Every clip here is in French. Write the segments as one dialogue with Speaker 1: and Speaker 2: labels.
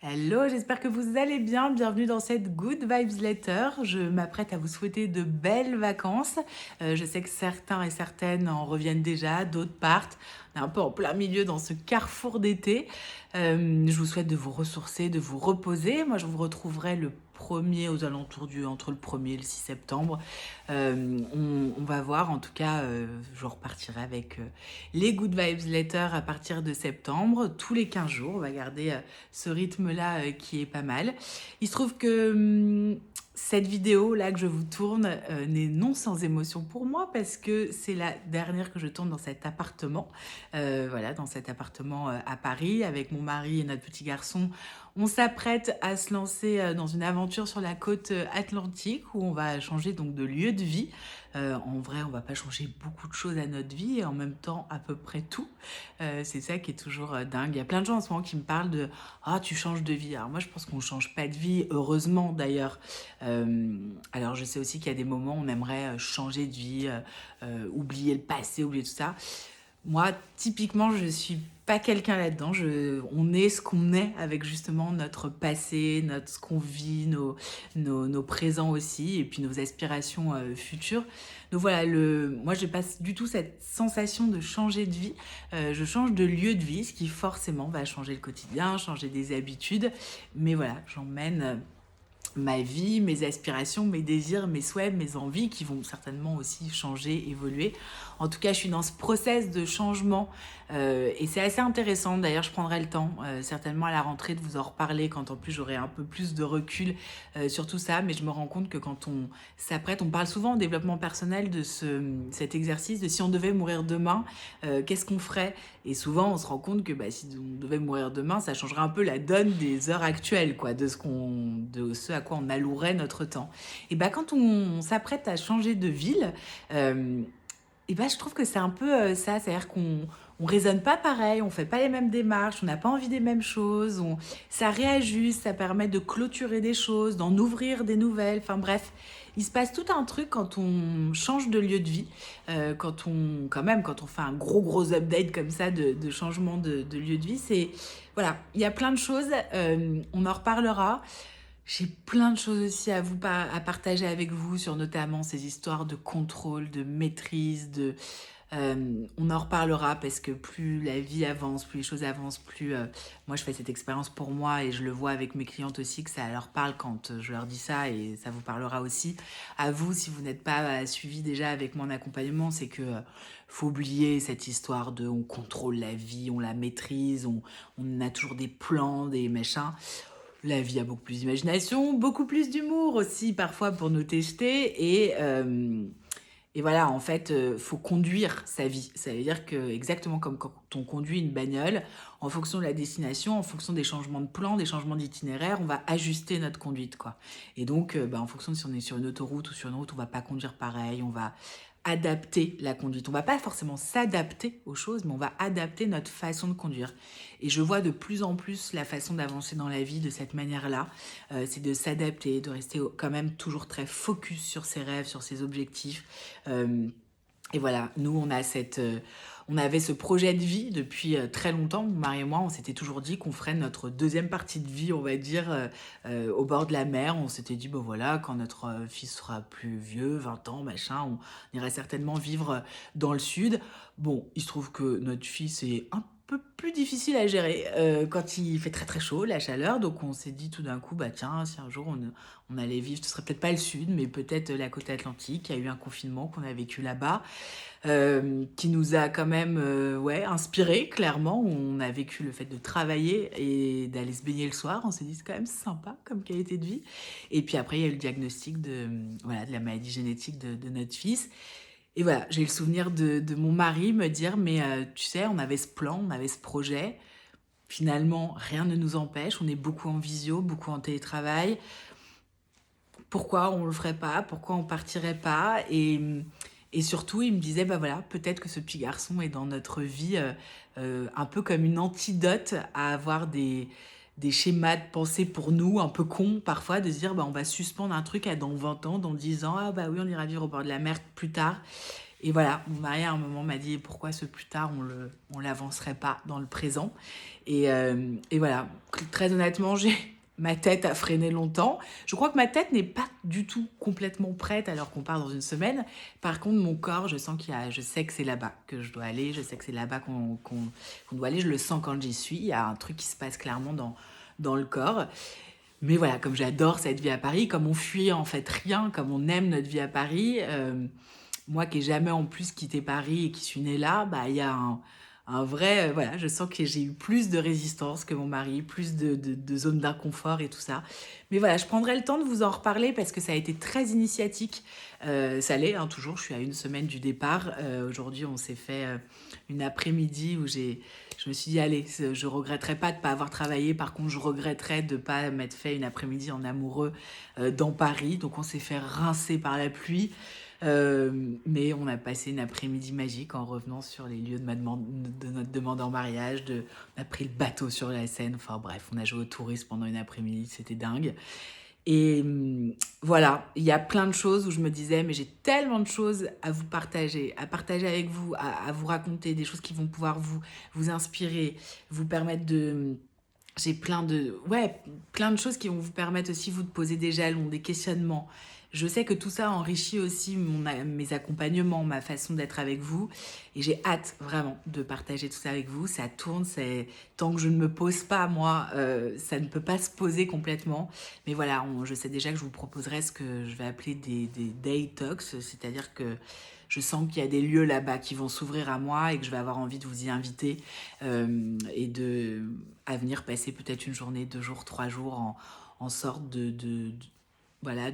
Speaker 1: Hello, j'espère que vous allez bien. Bienvenue dans cette Good Vibes Letter. Je m'apprête à vous souhaiter de belles vacances. Je sais que certains et certaines en reviennent déjà, d'autres partent. On est un peu en plein milieu dans ce carrefour d'été. Je vous souhaite de vous ressourcer, de vous reposer. Moi, je vous retrouverai le premier aux alentours entre le 1er et le 6 septembre. On va voir, en tout cas, je repartirai avec les Good Vibes Letter à partir de septembre, tous les 15 jours. On va garder ce rythme-là qui est pas mal. Il se trouve que cette vidéo-là que je vous tourne n'est non sans émotion pour moi parce que c'est la dernière que je tourne dans cet appartement. Voilà, dans cet appartement à Paris avec mon mari et notre petit garçon. On s'apprête à se lancer dans une aventure sur la côte atlantique où on va changer donc de lieu de vie. En vrai, on va pas changer beaucoup de choses à notre vie et en même temps à peu près tout. C'est ça qui est toujours dingue. Il y a plein de gens en ce moment qui me parlent de «Ah, tu changes de vie». Alors moi, je pense qu'on change pas de vie, heureusement d'ailleurs. Alors je sais aussi qu'il y a des moments où on aimerait changer de vie, oublier le passé, oublier tout ça. Moi, typiquement, je suis pas quelqu'un là-dedans. On est ce qu'on est avec justement notre passé, ce qu'on vit, nos présents aussi, et puis nos aspirations futures. Donc voilà, moi, je n'ai pas du tout cette sensation de changer de vie. Je change de lieu de vie, ce qui forcément va changer le quotidien, changer des habitudes. Mais voilà, j'emmène ma vie, mes aspirations, mes désirs, mes souhaits, mes envies qui vont certainement aussi changer, évoluer. En tout cas, je suis dans ce process de changement et c'est assez intéressant. D'ailleurs, je prendrai le temps, certainement à la rentrée, de vous en reparler quand en plus j'aurai un peu plus de recul sur tout ça. Mais je me rends compte que quand on s'apprête, on parle souvent en développement personnel de cet exercice de si on devait mourir demain, qu'est-ce qu'on ferait? Et souvent, on se rend compte que si on devait mourir demain, ça changerait un peu la donne des heures actuelles, quoi, de ce à quoi on allouerait notre temps. Et quand on s'apprête à changer de ville, je trouve que c'est un peu ça, c'est-à-dire qu'on raisonne pas pareil, on fait pas les mêmes démarches, on n'a pas envie des mêmes choses, ça réajuste, ça permet de clôturer des choses, d'en ouvrir des nouvelles, enfin bref, il se passe tout un truc quand on change de lieu de vie, quand on fait un gros update comme ça de changement de lieu de vie, voilà, il y a plein de choses, on en reparlera. J'ai plein de choses aussi à partager avec vous sur notamment ces histoires de contrôle, de maîtrise, on en reparlera parce que plus la vie avance, plus les choses avancent, plus moi je fais cette expérience pour moi et je le vois avec mes clientes aussi que ça leur parle quand je leur dis ça et ça vous parlera aussi à vous si vous n'êtes pas suivi déjà avec mon accompagnement, c'est que faut oublier cette histoire de on contrôle la vie, on la maîtrise, on a toujours des plans, des machins. La vie a beaucoup plus d'imagination, beaucoup plus d'humour aussi parfois pour nous tester et voilà, en fait, faut conduire sa vie. Ça veut dire que exactement comme quand on conduit une bagnole, en fonction de la destination, en fonction des changements de plan, des changements d'itinéraire, on va ajuster notre conduite, quoi. Et donc, en fonction de si on est sur une autoroute ou sur une route, on va pas conduire pareil, on va adapter la conduite. On va pas forcément s'adapter aux choses, mais on va adapter notre façon de conduire. Et je vois de plus en plus la façon d'avancer dans la vie de cette manière-là. C'est de s'adapter, de rester quand même toujours très focus sur ses rêves, sur ses objectifs. Et voilà, nous, on avait ce projet de vie depuis très longtemps. Mon mari et moi, on s'était toujours dit qu'on ferait notre deuxième partie de vie, on va dire, au bord de la mer. On s'était dit, voilà, quand notre fils sera plus vieux, 20 ans, machin, on ira certainement vivre dans le sud. Bon, il se trouve que notre fils est un peu plus difficile à gérer quand il fait très très chaud, la chaleur. Donc on s'est dit tout d'un coup, tiens, si un jour on allait vivre, ce serait peut-être pas le sud, mais peut-être la côte atlantique. Il y a eu un confinement qu'on a vécu là-bas, qui nous a quand même inspiré, clairement. On a vécu le fait de travailler et d'aller se baigner le soir. On s'est dit, c'est quand même sympa comme qualité de vie. Et puis après, il y a eu le diagnostic de la maladie génétique de notre fils. Et voilà, j'ai le souvenir de mon mari me dire, mais tu sais, on avait ce plan, on avait ce projet. Finalement, rien ne nous empêche. On est beaucoup en visio, beaucoup en télétravail. Pourquoi on le ferait pas? Pourquoi on partirait pas? Et surtout, il me disait, voilà, peut-être que ce petit garçon est dans notre vie un peu comme une antidote à avoir des schémas de pensée pour nous, un peu cons parfois, de se dire, on va suspendre un truc à dans 20 ans, dans 10 ans, ah oui, on ira vivre au bord de la mer plus tard. Et voilà, mon mari à un moment m'a dit pourquoi ce plus tard on l'avancerait pas dans le présent. Et voilà, très honnêtement, ma tête a freiné longtemps. Je crois que ma tête n'est pas du tout complètement prête alors qu'on part dans une semaine. Par contre, mon corps, je sais que c'est là-bas que je dois aller, je sais que c'est là-bas qu'on doit aller. Je le sens quand j'y suis. Il y a un truc qui se passe clairement dans le corps. Mais voilà, comme j'adore cette vie à Paris, comme on fuit en fait rien, comme on aime notre vie à Paris, moi qui n'ai jamais en plus quitté Paris et qui suis née là, bah il y a un vrai, voilà, je sens que j'ai eu plus de résistance que mon mari, plus de zones d'inconfort et tout ça. Mais voilà, je prendrai le temps de vous en reparler parce que ça a été très initiatique. Ça l'est, hein, toujours, je suis à une semaine du départ. Aujourd'hui, on s'est fait une après-midi où je me suis dit, allez, je regretterai pas de ne pas avoir travaillé. Par contre, je regretterais de ne pas m'être fait une après-midi en amoureux dans Paris. Donc, on s'est fait rincer par la pluie. Mais on a passé une après-midi magique en revenant sur les lieux de notre demande en mariage. On a pris le bateau sur la Seine. Enfin bref, on a joué au tourisme pendant une après-midi. C'était dingue. Et voilà, il y a plein de choses où je me disais, mais j'ai tellement de choses à partager avec vous, à vous raconter, des choses qui vont pouvoir vous inspirer, vous permettre de... J'ai plein de choses qui vont vous permettre aussi, vous, de poser des jalons, des questionnements. Je sais que tout ça enrichit aussi mes accompagnements, ma façon d'être avec vous. Et j'ai hâte vraiment de partager tout ça avec vous. Ça tourne, tant que je ne me pose pas, moi, ça ne peut pas se poser complètement. Mais voilà, je sais déjà que je vous proposerai ce que je vais appeler des day talks, c'est-à-dire que je sens qu'il y a des lieux là-bas qui vont s'ouvrir à moi et que je vais avoir envie de vous y inviter à venir passer peut-être une journée, 2 jours, 3 jours en sorte voilà,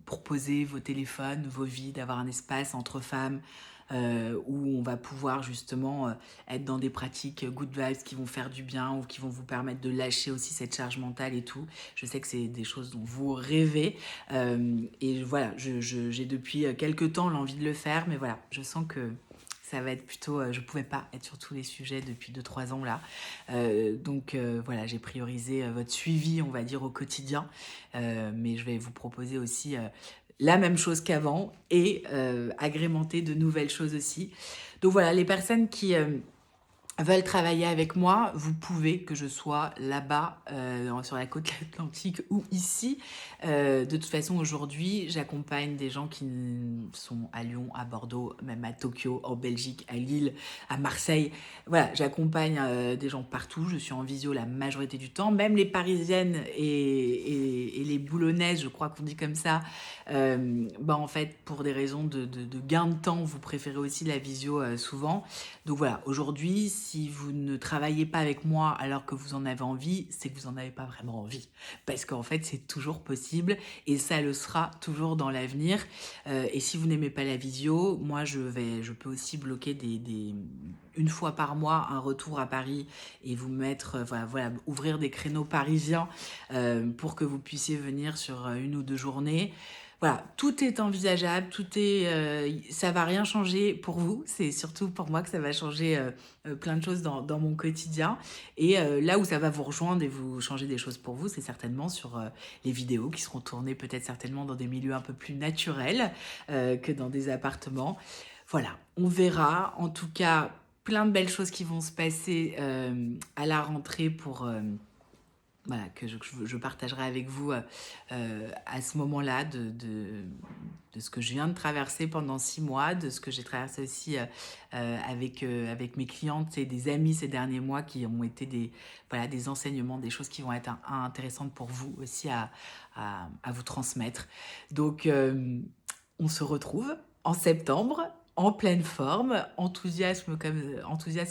Speaker 1: pour poser vos téléphones, vos vies, d'avoir un espace entre femmes où on va pouvoir justement être dans des pratiques good vibes qui vont faire du bien ou qui vont vous permettre de lâcher aussi cette charge mentale et tout. Je sais que c'est des choses dont vous rêvez et voilà, j'ai depuis quelques temps l'envie de le faire, mais voilà, je sens que ça va être plutôt, je pouvais pas être sur tous les sujets depuis 2-3 ans là. Donc voilà, j'ai priorisé votre suivi, on va dire, au quotidien. Mais je vais vous proposer aussi la même chose qu'avant et agrémenter de nouvelles choses aussi. Donc voilà, les personnes qui veulent travailler avec moi, vous pouvez, que je sois là-bas sur la côte atlantique ou ici. De toute façon, aujourd'hui, j'accompagne des gens qui sont à Lyon, à Bordeaux, même à Tokyo, en Belgique, à Lille, à Marseille. Voilà, j'accompagne des gens partout. Je suis en visio la majorité du temps. Même les Parisiennes et les Boulonnaises, je crois qu'on dit comme ça, en fait, pour des raisons de gain de temps, vous préférez aussi la visio souvent. Donc voilà, aujourd'hui, si vous ne travaillez pas avec moi alors que vous en avez envie, c'est que vous n'en avez pas vraiment envie. Parce qu'en fait, c'est toujours possible et ça le sera toujours dans l'avenir. Et si vous n'aimez pas la visio, moi, je peux aussi bloquer une fois par mois un retour à Paris et vous mettre, voilà, ouvrir des créneaux parisiens pour que vous puissiez venir sur 1 ou 2 journées. Voilà, tout est envisageable, ça va rien changer pour vous, c'est surtout pour moi que ça va changer plein de choses dans mon quotidien. Et là où ça va vous rejoindre et vous changer des choses pour vous, c'est certainement sur les vidéos qui seront tournées peut-être certainement dans des milieux un peu plus naturels que dans des appartements. Voilà, on verra. En tout cas, plein de belles choses qui vont se passer à la rentrée pour... voilà, que je partagerai avec vous à ce moment-là de ce que je viens de traverser pendant 6 mois, de ce que j'ai traversé aussi avec mes clientes et des amis ces derniers mois qui ont été des enseignements, des choses qui vont être intéressantes pour vous aussi à vous transmettre. Donc, on se retrouve en septembre en pleine forme, enthousiaste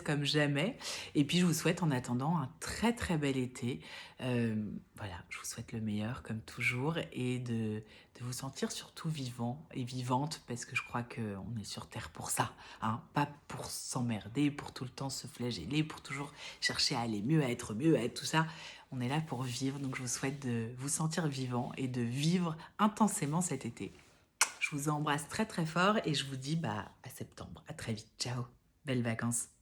Speaker 1: comme jamais. Et puis, je vous souhaite en attendant un très très bel été. Voilà, je vous souhaite le meilleur comme toujours et de vous sentir surtout vivant et vivante parce que je crois qu'on est sur Terre pour ça, hein, pas pour s'emmerder, pour tout le temps se flageller, pour toujours chercher à aller mieux, à être tout ça. On est là pour vivre, donc je vous souhaite de vous sentir vivant et de vivre intensément cet été. Je vous embrasse très très fort et je vous dis à septembre. À très vite. Ciao. Belles vacances.